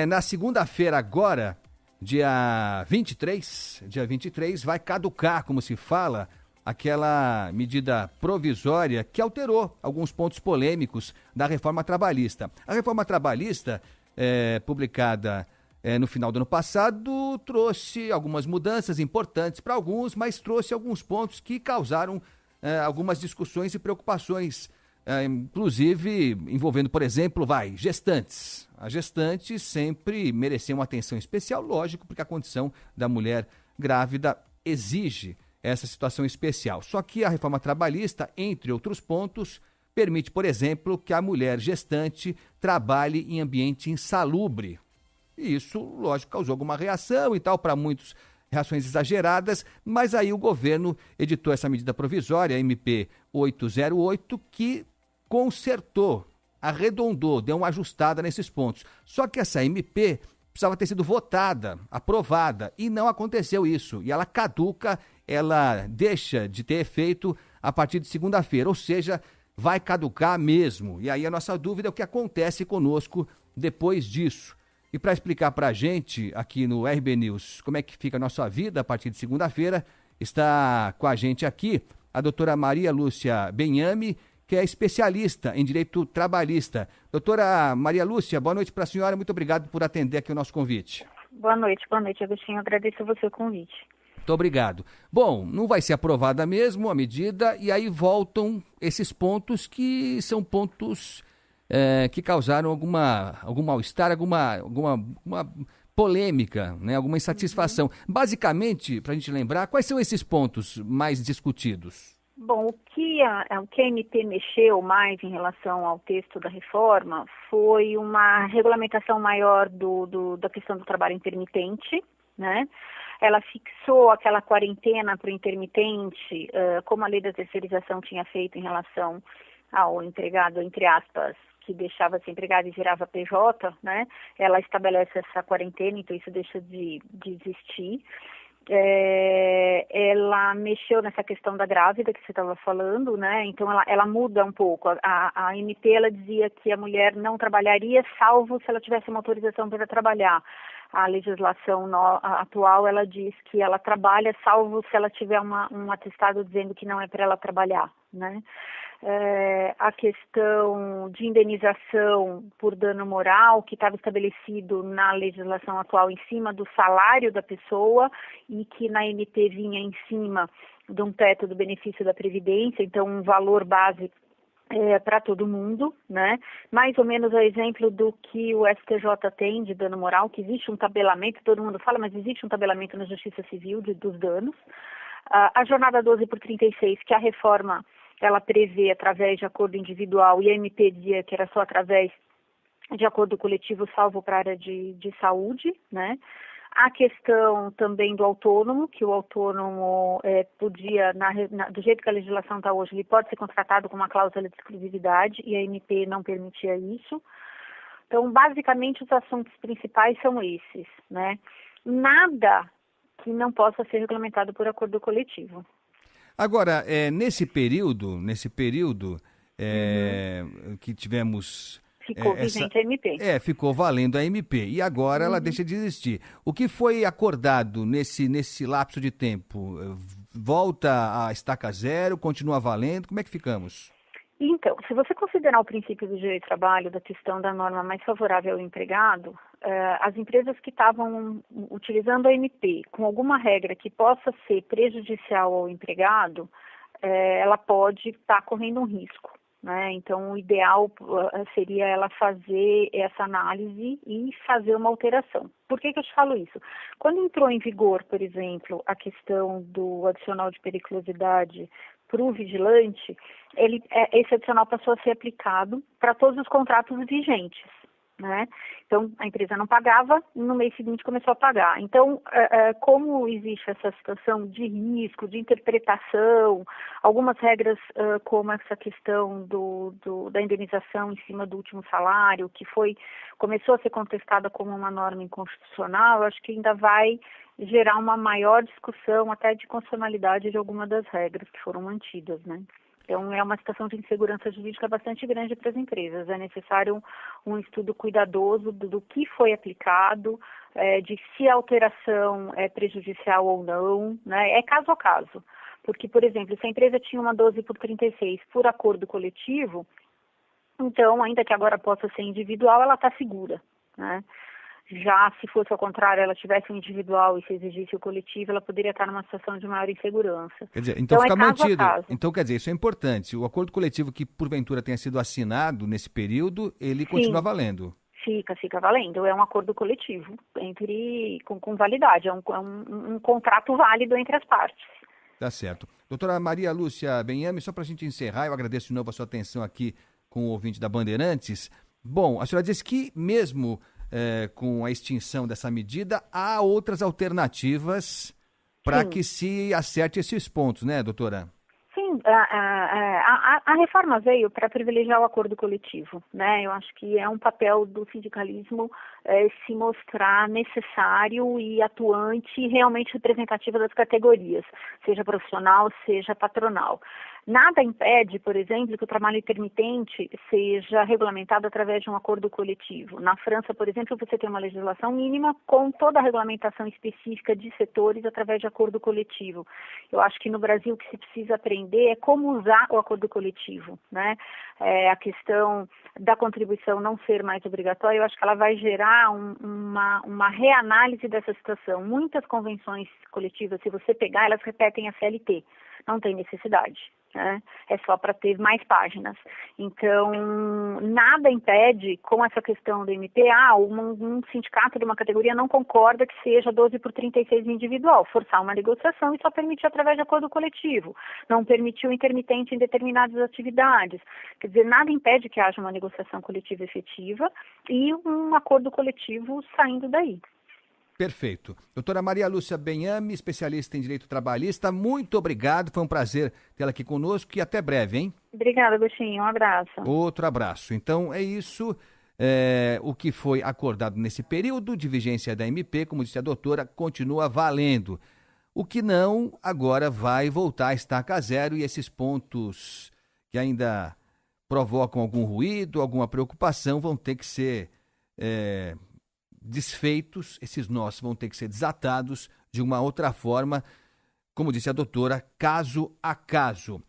Na segunda-feira agora, dia 23, vai caducar, como se fala, aquela medida provisória que alterou alguns pontos polêmicos da reforma trabalhista. A reforma trabalhista, publicada no final do ano passado, trouxe algumas mudanças importantes para alguns, mas trouxe alguns pontos que causaram algumas discussões e preocupações, inclusive envolvendo, por exemplo, gestantes. As gestantes sempre mereciam uma atenção especial, lógico, porque a condição da mulher grávida exige essa situação especial. Só que a reforma trabalhista, entre outros pontos, permite, por exemplo, que a mulher gestante trabalhe em ambiente insalubre. E isso, lógico, causou alguma reação e tal, para muitos reações exageradas, mas aí o governo editou essa medida provisória, a MP 808, que consertou, arredondou, deu uma ajustada nesses pontos. Só que essa MP precisava ter sido votada, aprovada, e não aconteceu isso. E ela caduca, ela deixa de ter efeito a partir de segunda-feira, ou seja, vai caducar mesmo. E aí a nossa dúvida é o que acontece conosco depois disso. E para explicar para a gente, aqui no RB News, como é que fica a nossa vida a partir de segunda-feira, está com a gente aqui a doutora Maria Lúcia Benhame, que é especialista em direito trabalhista. Doutora Maria Lúcia, boa noite para a senhora, muito obrigado por atender aqui o nosso convite. Boa noite, Agostinho, agradeço a você o convite. Muito obrigado. Bom, não vai ser aprovada mesmo a medida, e aí voltam esses pontos que são pontos que causaram algum mal-estar, alguma polêmica, né? Alguma insatisfação. Basicamente, para a gente lembrar, quais são esses pontos mais discutidos? Bom, o que a MP mexeu mais em relação ao texto da reforma foi uma regulamentação maior da questão do trabalho intermitente, né? Ela fixou aquela quarentena para o intermitente, como a lei da terceirização tinha feito em relação ao empregado, entre aspas, que deixava-se empregado e virava PJ, né? Ela estabelece essa quarentena, então isso deixa de existir. Ela mexeu nessa questão da grávida que você estava falando, né? Então ela muda um pouco. A MP ela dizia que a mulher não trabalharia salvo se ela tivesse uma autorização para trabalhar. A legislação atual ela diz que ela trabalha salvo se ela tiver um atestado dizendo que não é para ela trabalhar, né? A questão de indenização por dano moral, que estava estabelecido na legislação atual em cima do salário da pessoa e que na MP vinha em cima de um teto do benefício da Previdência, então um valor base para todo mundo, né? Mais ou menos a exemplo do que o STJ tem de dano moral, que existe um tabelamento, todo mundo fala, mas existe um tabelamento na Justiça Civil dos danos. A jornada 12 por 36, que a reforma ela prevê através de acordo individual, e a MP dizia que era só através de acordo coletivo, salvo para a área de saúde, né? A questão também do autônomo, que o autônomo podia, do jeito que a legislação está hoje, ele pode ser contratado com uma cláusula de exclusividade, e a MP não permitia isso. Então, basicamente, os assuntos principais são esses, né? Nada que não possa ser regulamentado por acordo coletivo. Agora, nesse período que tivemos... Ficou vigente a MP. Ficou valendo a MP. E agora ela deixa de existir. O que foi acordado nesse lapso de tempo? Volta a estaca zero? Continua valendo? Como é que ficamos? Então, se você considerar o princípio do direito do trabalho, da questão da norma mais favorável ao empregado, as empresas que estavam utilizando a MP com alguma regra que possa ser prejudicial ao empregado, ela pode estar correndo um risco, né? Então, o ideal seria ela fazer essa análise e fazer uma alteração. Por que eu te falo isso? Quando entrou em vigor, por exemplo, a questão do adicional de periculosidade para o vigilante, esse adicional passou a ser aplicado para todos os contratos vigentes, né? Então, a empresa não pagava, no mês seguinte começou a pagar. Então, como existe essa situação de risco, de interpretação, algumas regras como essa questão da indenização em cima do último salário, que começou a ser contestada como uma norma inconstitucional, eu acho que ainda vai gerar uma maior discussão até de constitucionalidade de alguma das regras que foram mantidas, né? Então, é uma situação de insegurança jurídica bastante grande para as empresas. É necessário um estudo cuidadoso do que foi aplicado, de se a alteração é prejudicial ou não, né? É caso a caso. Porque, por exemplo, se a empresa tinha uma 12 por 36 por acordo coletivo, então, ainda que agora possa ser individual, ela está segura, né? Já se fosse ao contrário, ela tivesse um individual e se exigisse o coletivo, ela poderia estar numa situação de maior insegurança. Quer dizer, então fica é caso mantido. a caso. Então, quer dizer, isso é importante. O acordo coletivo que porventura tenha sido assinado nesse período, ele continua valendo. Fica valendo. É um acordo coletivo com validade. É um contrato válido entre as partes. Tá certo. Doutora Maria Lúcia Benhame, só para a gente encerrar, eu agradeço de novo a sua atenção aqui com o ouvinte da Bandeirantes. Bom, a senhora disse que mesmo com a extinção dessa medida, há outras alternativas para que se acerte esses pontos, né, doutora? Sim, a reforma veio para privilegiar o acordo coletivo, né? Eu acho que é um papel do sindicalismo se mostrar necessário e atuante e realmente representativo das categorias, seja profissional, seja patronal. Nada impede, por exemplo, que o trabalho intermitente seja regulamentado através de um acordo coletivo. Na França, por exemplo, você tem uma legislação mínima com toda a regulamentação específica de setores através de acordo coletivo. Eu acho que no Brasil o que se precisa aprender é como usar o acordo coletivo, né? A questão da contribuição não ser mais obrigatória, eu acho que ela vai gerar uma reanálise dessa situação. Muitas convenções coletivas, se você pegar, elas repetem a CLT. Não tem necessidade. Né? É só para ter mais páginas. Então, nada impede, com essa questão do MP, um sindicato de uma categoria não concorda que seja 12 por 36 individual, forçar uma negociação e só permitir através de acordo coletivo, não permitir o intermitente em determinadas atividades. Quer dizer, nada impede que haja uma negociação coletiva efetiva e um acordo coletivo saindo daí. Perfeito. Doutora Maria Lúcia Benhame, especialista em direito trabalhista, muito obrigado, foi um prazer tê-la aqui conosco e até breve, hein? Obrigada, Agostinho, um abraço. Outro abraço. Então é isso, o que foi acordado nesse período de vigência da MP, como disse a doutora, continua valendo. O que não, agora vai voltar a estaca zero e esses pontos que ainda provocam algum ruído, alguma preocupação, vão ter que ser desfeitos, esses nós vão ter que ser desatados de uma outra forma, como disse a doutora, caso a caso.